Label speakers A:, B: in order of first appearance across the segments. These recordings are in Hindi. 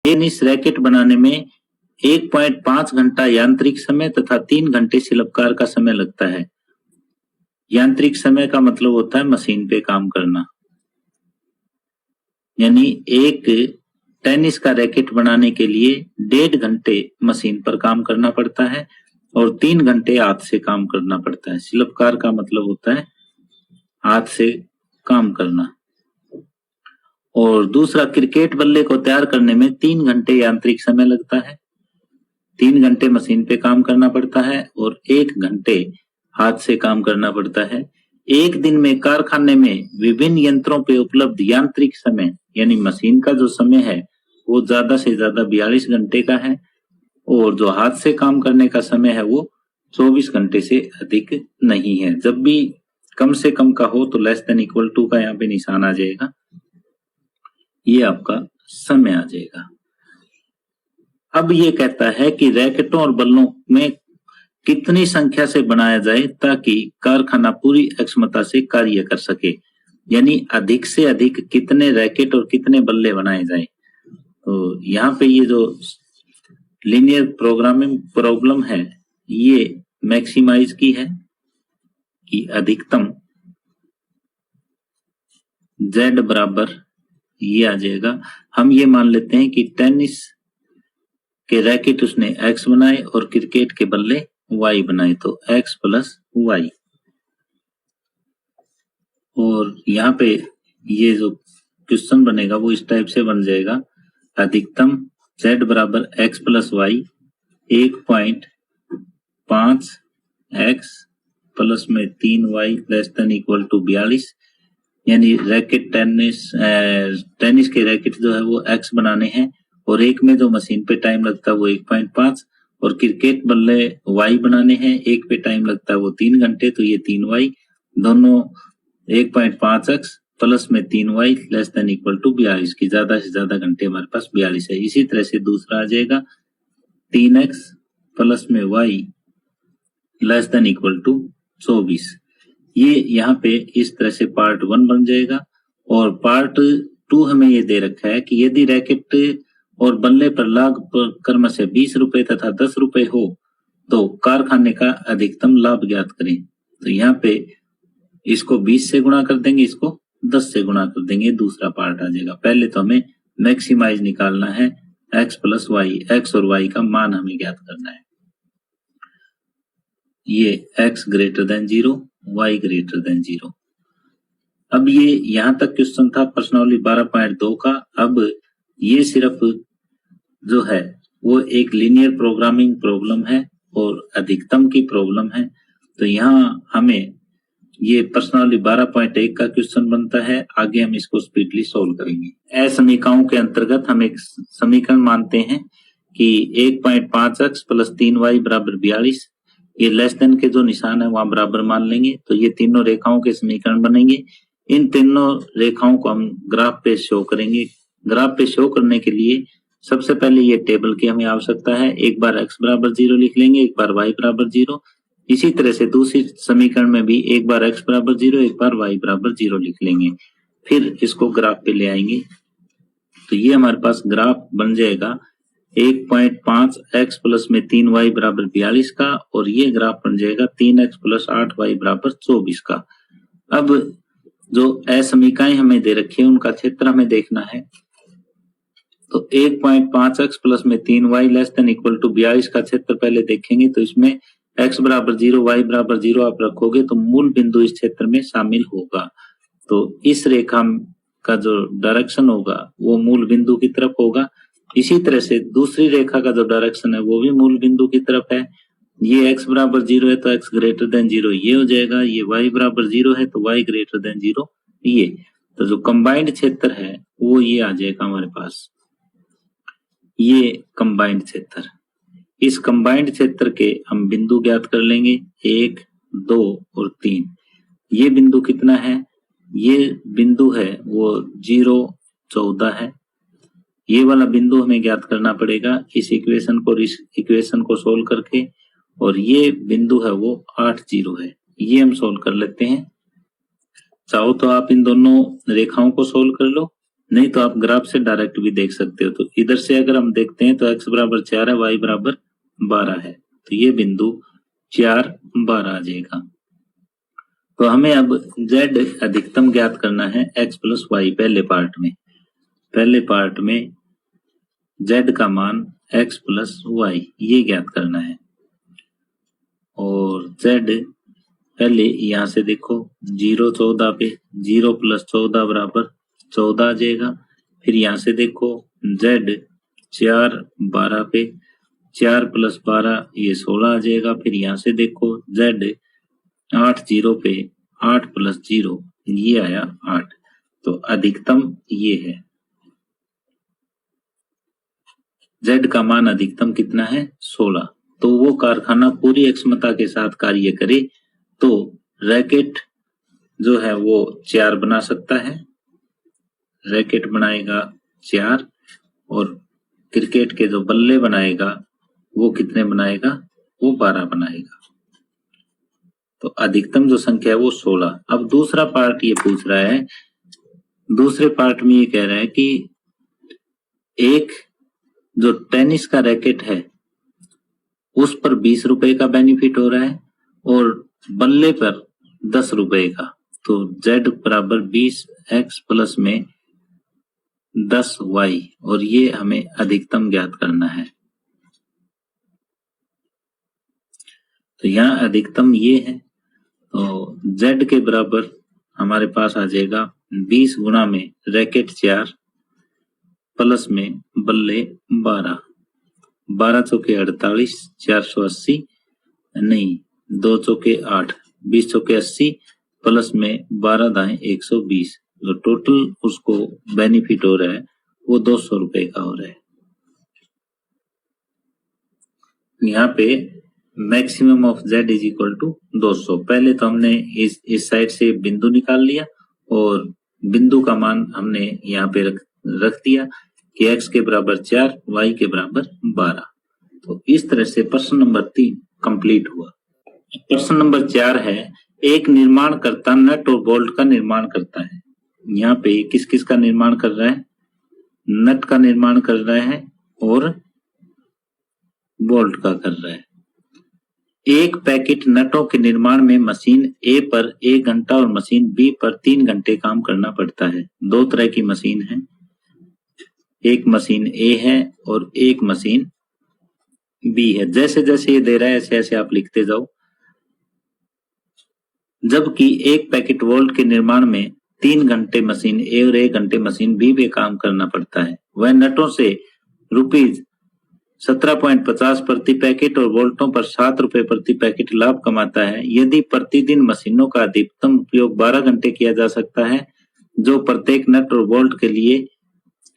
A: टेनिस रैकेट बनाने में 1.5 घंटा यांत्रिक समय तथा 3 घंटे शिल्पकार का समय लगता है। यांत्रिक समय का मतलब होता है मशीन पे काम करना, यानी एक टेनिस का रैकेट बनाने के लिए 1.5 घंटे मशीन पर काम करना पड़ता है और 3 घंटे हाथ से काम करना पड़ता है। शिल्पकार का मतलब होता है हाथ से काम करना। और दूसरा, क्रिकेट बल्ले को तैयार करने में 3 घंटे यांत्रिक समय लगता है, 3 घंटे मशीन पे काम करना पड़ता है और 1 घंटे हाथ से काम करना पड़ता है। एक दिन में कारखाने में विभिन्न यंत्रों पे उपलब्ध यांत्रिक समय यानी मशीन का जो समय है वो ज्यादा से ज्यादा 42 घंटे का है और जो हाथ से काम करने का समय है वो 24 घंटे से अधिक नहीं है। जब भी कम से कम का हो तो लेस देन इक्वल टू का यहाँ पे निशान आ जाएगा, ये आपका समय आ जाएगा। अब ये कहता है कि रैकेटों और बल्लों में कितनी संख्या से बनाया जाए ताकि कारखाना पूरी क्षमता से कार्य कर सके, यानी अधिक से अधिक कितने रैकेट और कितने बल्ले बनाए जाए। तो यहाँ पे ये जो लीनियर प्रोग्रामिंग प्रॉब्लम है ये मैक्सिमाइज की है कि अधिकतम z बराबर ये आ जाएगा। हम ये मान लेते हैं कि टेनिस के रैकेट उसने x बनाए और क्रिकेट के बल्ले y बनाए, तो x प्लस y। और यहाँ पे ये जो क्वेश्चन बनेगा वो इस टाइप से बन जाएगा, अधिकतम z बराबर x plus y 1.5 x plus में 3y less than equal to 42, यानी रैकेट टेनिस के रैकेट जो है वो x बनाने हैं और एक में जो मशीन पे टाइम लगता है वो 1.5 और क्रिकेट बल्ले y बनाने हैं, एक पे टाइम लगता है वो 3 घंटे, तो ये 3y दोनों 1.5x प्लस में 3y less than equal to 42 की ज्यादा से ज्यादा घंटे हमारे पास 42 है। इसी तरह से दूसरा आ जाएगा 3x प्लस में y less than equal to 24। ये यहाँ पे इस तरह से पार्ट 1 बन जाएगा। और पार्ट 2 हमें ये दे रखा है कि यदि रैकेट और बल्ले पर लाभ क्रम से 20 रुपए तथा 10 रुपए हो तो कारखाने का अधिकतम लाभ ज्ञात करें। तो यहाँ पे इसको 20 से गुणा कर देंगे, इसको 10 से गुणा कर देंगे, दूसरा पार्ट आ जाएगा। पहले तो हमें मैक्सिमाइज निकालना है x प्लस वाई, x और y का मान हमें ज्ञात करना है। ये x greater than 0, y greater than 0। अब ये यहां तक क्वेश्चन था प्रश्नावली 12.2 का। अब ये सिर्फ जो है वो एक लीनियर प्रोग्रामिंग प्रॉब्लम है और अधिकतम की प्रॉब्लम है। तो यहाँ हमें ये प्रश्नावली 12.1 का क्वेश्चन बनता है। आगे हम इसको स्पीडली सोल्व करेंगे। असमीकाओं के अंतर्गत हम एक समीकरण मानते हैं कि 1.5x प्लस 3y बराबर 42, ये लेस देन के जो निशान है वहां बराबर मान लेंगे तो ये तीनों रेखाओं के समीकरण बनेंगे। इन तीनों रेखाओं को हम ग्राफ पे शो करेंगे। ग्राफ पे शो करने के लिए सबसे पहले ये टेबल की हमें आवश्यकता है। एक बार x बराबर 0 लिख लेंगे, एक बार y बराबर 0। इसी तरह से दूसरी समीकरण में भी एक बार x बराबर 0, एक बार y बराबर 0 लिख लेंगे, फिर इसको ग्राफ पे ले आएंगे। तो ये हमारे पास ग्राफ बन जाएगा 1.5x प्लस में 3y बराबर 42 का, और ये ग्राफ बन जाएगा 3x प्लस 8y बराबर 24 का। अब जो असमीकाएं हमें दे रखी है उनका क्षेत्र हमें देखना है। तो 1.5x प्लस में 3y less than equal to 42 का क्षेत्र पहले देखेंगे। तो इसमें x बराबर 0, y बराबर 0 आप रखोगे तो मूल बिंदु इस क्षेत्र में शामिल होगा। तो इस रेखा का जो डायरेक्शन होगा वो मूल बिंदु की तरफ होगा। इसी तरह से दूसरी रेखा का जो डायरेक्शन है वो भी मूल बिंदु की तरफ है। ये x बराबर 0 है तो x ग्रेटर देन 0 ये हो जाएगा। ये y बराबर 0 है तो y ग्रेटर देन 0 ये। तो जो कंबाइंड क्षेत्र है वो ये आ जाएगा हमारे पास, ये कंबाइंड क्षेत्र। इस कंबाइंड क्षेत्र के हम बिंदु ज्ञात कर लेंगे 1, 2 और 3। ये बिंदु कितना है? ये बिंदु है वो 0, 14 है। ये वाला बिंदु हमें ज्ञात करना पड़ेगा इस इक्वेशन को सोल्व करके, और ये बिंदु है वो 8, 0 है। ये हम सोल्व कर लेते हैं। चाहो तो आप इन दोनों रेखाओं को सोल्व कर लो, नहीं तो आप ग्राफ से डायरेक्ट भी देख सकते हो। तो इधर से अगर हम देखते हैं तो x बराबर 4 है, y बराबर 12 है, तो ये बिंदु 4, 12 आ जाएगा। तो हमें अब z अधिकतम ज्ञात करना है x प्लस वाई। पहले पार्ट में z का मान x प्लस वाई ये ज्ञात करना है। और z पहले यहां से देखो 0, 14 पे 0 प्लस 14 बराबर 14 आ जाएगा। फिर यहाँ से देखो z 4, 12 पे 4 प्लस 12 ये 16 आ जाएगा। फिर यहाँ से देखो z 8, 0 पे 8 प्लस 0 ये आया 8। तो अधिकतम ये है, z का मान अधिकतम कितना है 16। तो वो कारखाना पूरी अक्षमता के साथ कार्य करे तो रैकेट जो है वो 4 बना सकता है, रैकेट बनाएगा 4, और क्रिकेट के जो बल्ले बनाएगा वो कितने बनाएगा, वो 12 बनाएगा। तो अधिकतम जो संख्या है वो 16। अब दूसरा पार्ट ये पूछ रहा है, दूसरे पार्ट में ये कह रहा है कि एक जो टेनिस का रैकेट है उस पर 20 रुपए का बेनिफिट हो रहा है और बल्ले पर 10 रुपए का। तो z बराबर 20x प्लस में 10y, और ये हमें अधिकतम ज्ञात करना है। तो यहाँ अधिकतम ये है, तो z के बराबर हमारे पास आ जाएगा 20 गुणा में रैकेट 4 प्लस में बल्ले 12, 12 चौके 48, 480 नहीं 2 चौके 8, 20 चौके 80 प्लस में 12 दाएं 120। जो टोटल उसको बेनिफिट हो रहा है वो 200 रुपए का हो रहा है। यहाँ पे maximum of z is equal to 200। पहले तो हमने इस साइड से बिंदु निकाल लिया और बिंदु का मान हमने यहाँ पे रख दिया कि x के बराबर 4, y के बराबर 12। तो इस तरह से प्रश्न नंबर 3 कंप्लीट हुआ। प्रश्न नंबर 4 है, एक निर्माणकर्ता नट और बोल्ट का निर्माण करता है। यहाँ पे किस किस का निर्माण कर रहा है, नट का निर्माण कर रहा है और बोल्ट का कर रहा है। एक पैकेट नटों के निर्माण में मशीन A पर 1 घंटा और मशीन B पर 3 घंटे काम करना पड़ता है। दो तरह की मशीन है, एक मशीन A है और एक मशीन B है। जैसे जैसे ये दे रहा है ऐसे ऐसे आप लिखते जाओ। जबकि एक पैकेट वोल्ट के निर्माण में 3 घंटे मशीन A और 1 घंटे मशीन B पे काम करना पड़ता है। वह नटों से ₹17.50 प्रति पैकेट और वोल्टों पर 7 रुपए प्रति पैकेट लाभ कमाता है। यदि प्रतिदिन मशीनों का अधिकतम उपयोग 12 घंटे किया जा सकता है, जो प्रत्येक नट और बोल्ट के लिए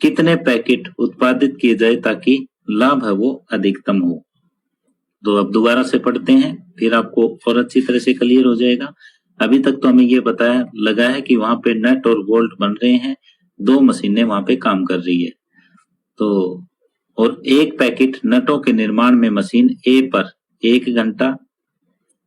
A: कितने पैकेट उत्पादित किए जाए ताकि लाभ है वो अधिकतम हो। तो अब दोबारा से पढ़ते हैं, फिर आपको और अच्छी तरह से क्लियर हो जाएगा। अभी तक तो हमें ये बताया लगा है कि वहां पे नट और बोल्ट बन रहे हैं, 2 मशीनें वहां पे काम कर रही है। तो और एक पैकेट नटों के निर्माण में मशीन A पर 1 घंटा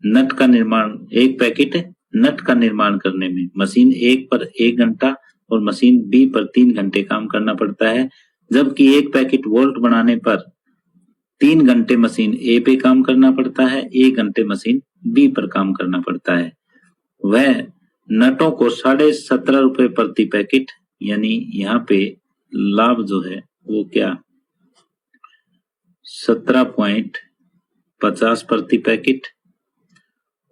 A: नट का निर्माण, एक पैकेट नट का निर्माण करने में मशीन 1 पर 1 घंटा और मशीन B पर 3 घंटे काम करना पड़ता है। जबकि एक पैकेट वोल्ट बनाने पर 3 घंटे मशीन A पे काम करना पड़ता है, 1 घंटे मशीन B पर काम करना पड़ता है। वह नटों को 17.5 रुपए प्रति पैकेट, यानी यहाँ पे लाभ जो है वो क्या 17.50 प्रति पैकेट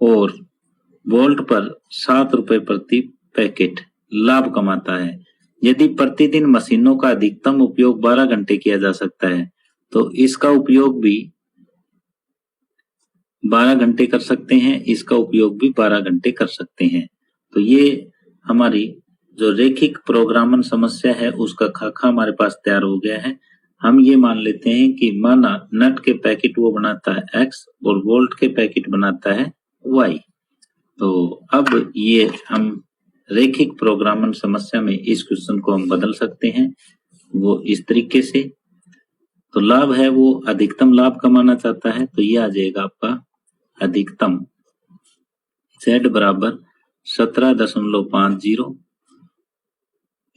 A: और वोल्ट पर 7 रुपए प्रति पैकेट लाभ कमाता है। यदि प्रतिदिन मशीनों का अधिकतम उपयोग 12 घंटे किया जा सकता है, तो इसका उपयोग भी 12 घंटे कर सकते हैं, इसका उपयोग भी 12 घंटे कर सकते हैं। तो ये हमारी जो रेखिक प्रोग्रामन समस्या है उसका खाका हमारे पास तैयार हो गया है। हम ये मान लेते हैं कि माना नट के पैकेट वो बनाता है x और वोल्ट के पैकेट बनाता है y। तो अब ये हम रेखिक प्रोग्रामन समस्या में इस क्वेश्चन को हम बदल सकते हैं वो इस तरीके से। तो लाभ है वो अधिकतम लाभ कमाना चाहता है, तो ये आ जाएगा आपका अधिकतम z बराबर 17.50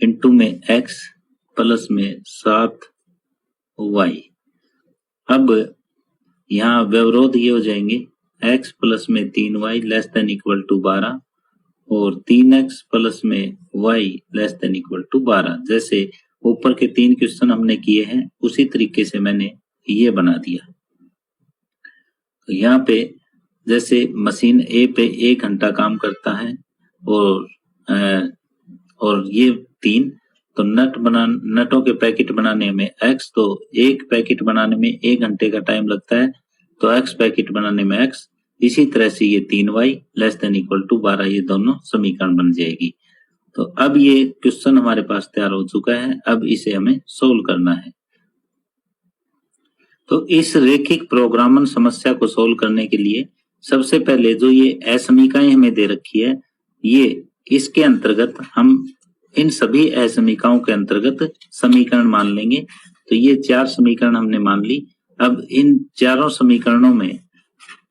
A: इंटू में x प्लस में 7y। अब यहाँ व्यवरोध ये हो जाएंगे x प्लस में 3y less than equal to 12 और 3x प्लस में y less than equal to 12। जैसे ऊपर के 3 क्वेश्चन हमने किए हैं उसी तरीके से मैंने ये बना दिया। तो यहाँ पे जैसे मशीन ए पे 1 घंटा काम करता है और ये 3, तो नटों के पैकेट बनाने में x, तो एक पैकेट बनाने में 1 घंटे का टाइम लगता है, तो x पैकेट बनाने में x। इसी तरह से ये 3y less than equal to 12 ये दोनों समीकरण बन जाएगी। तो अब ये क्वेश्चन हमारे पास तैयार हो चुका है, अब इसे हमें सोल्व करना है। तो इस रेखिक प्रोग्रामन समस्या को सोल्व करने के लिए सबसे पहले जो ये असमीकाएं हमें दे रखी है, ये इसके अंतर्गत हम इन सभी असमीकाओं के अंतर्गत समीकरण मान लेंगे। तो ये 4 समीकरण हमने मान ली। अब इन चारों समीकरणों में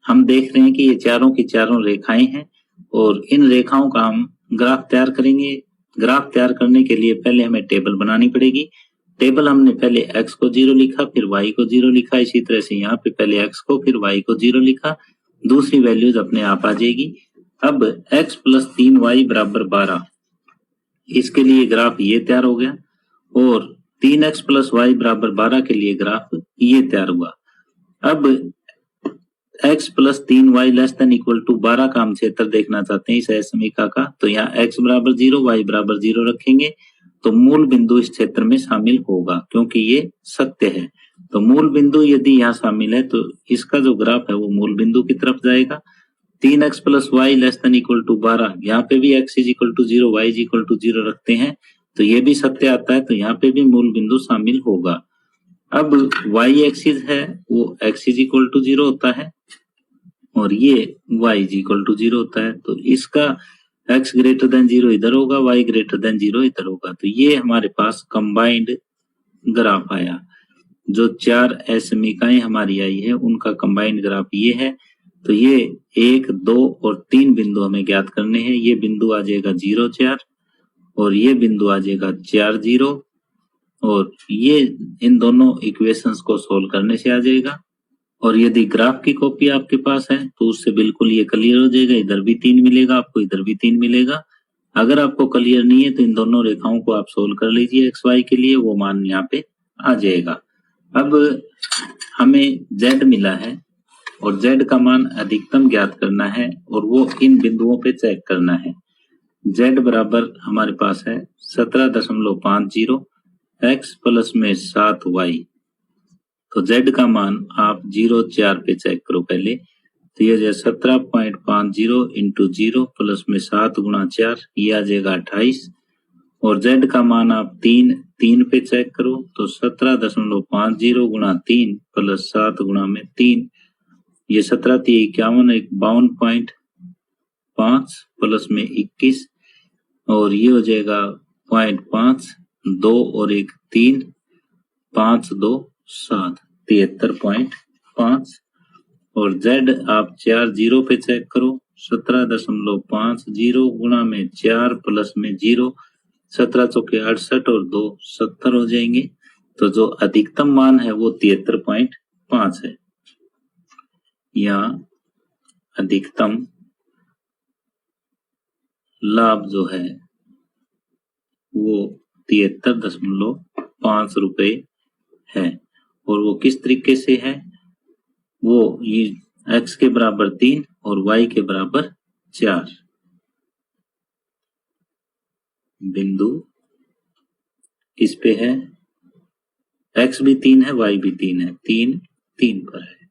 A: हम देख रहे हैं कि ये चारों की चारों रेखाएं हैं और इन रेखाओं का हम ग्राफ तैयार करेंगे। ग्राफ तैयार करने के लिए पहले हमें टेबल बनानी पड़ेगी। टेबल हमने पहले x को 0 लिखा, फिर y को 0 लिखा, इसी तरह से यहाँ पे पहले x को फिर y को 0 लिखा, दूसरी वैल्यूज अपने आप आ जाएगी। अब x प्लस 3y बराबर 12, इसके लिए ग्राफ ये तैयार हो गया और 3x प्लस y बराबर 12 के लिए ग्राफ ये तैयार हुआ। अब x plus 3y less than equal to 12 का हम क्षेत्र देखना चाहते हैं इस असमीका का, तो यहाँ x बराबर 0 y बराबर 0 रखेंगे तो मूल बिंदु इस क्षेत्र में शामिल होगा क्योंकि ये सत्य है। तो मूल बिंदु यदि यहाँ शामिल है तो इसका जो ग्राफ है वो मूल बिंदु की तरफ जाएगा। 3x plus y less than equal to 12, यहाँ पे भी x is equal to 0 y is equal to 0 रखते हैं तो ये भी सत्य आता है, तो यहाँ पे भी मूल बिंदु शामिल होगा। अब y एक्सिस है वो x इज इक्वल टू 0 होता है और ये y इज इक्वल टू 0 होता है, तो इसका x ग्रेटर देन 0 इधर होगा, y ग्रेटर देन 0 इधर होगा। तो ये हमारे पास कंबाइंड ग्राफ आया। जो 4 असमीकाएं हमारी आई है उनका कंबाइंड ग्राफ ये है। तो ये 1, 2 और 3 बिंदु हमें ज्ञात करने हैं। ये बिंदु आ जाएगा 0, 4 और ये बिंदु आ जाएगा 4, 0 और ये इन दोनों इक्वेशंस को सोल्व करने से आ जाएगा। और यदि ग्राफ की कॉपी आपके पास है तो उससे बिल्कुल ये क्लियर हो जाएगा, इधर भी 3 मिलेगा आपको, इधर भी 3 मिलेगा। अगर आपको क्लियर नहीं है तो इन दोनों रेखाओं को आप सोल्व कर लीजिए एक्स वाई के लिए, वो मान यहाँ पे आ जाएगा। अब हमें z मिला है और z का मान अधिकतम ज्ञात करना है और वो इन बिंदुओं पे चेक करना है। z बराबर हमारे पास है 17.50 x प्लस में 7y, तो z का मान आप 0, 4 पे चेक करो पहले। तो ये 17.50 इंटू 0 प्लस में 7 गुणा 4 ये आ जाएगा 28 और z का मान आप 3 पे चेक करो तो 17.50 गुणा 3 प्लस 7 गुणा में 3 ये 17 3 51 52.5 प्लस में 21 और ये हो जाएगा 0.5 2 और 1 3 5 2 7 73.5 और z आप 4 0 पे चेक करो 17.50 गुणा में 4 प्लस में 0 17 चौके 68 और 2 70 हो जाएंगे। तो जो अधिकतम मान है वो 73.5 है। यहाँ अधिकतम लाभ जो है वो 73.5 रुपए है और वो किस तरीके से है, वो ये x के बराबर 3 और y के बराबर 4 बिंदु इस पे है, x भी 3 है y भी 3 है, 3 3 पर है।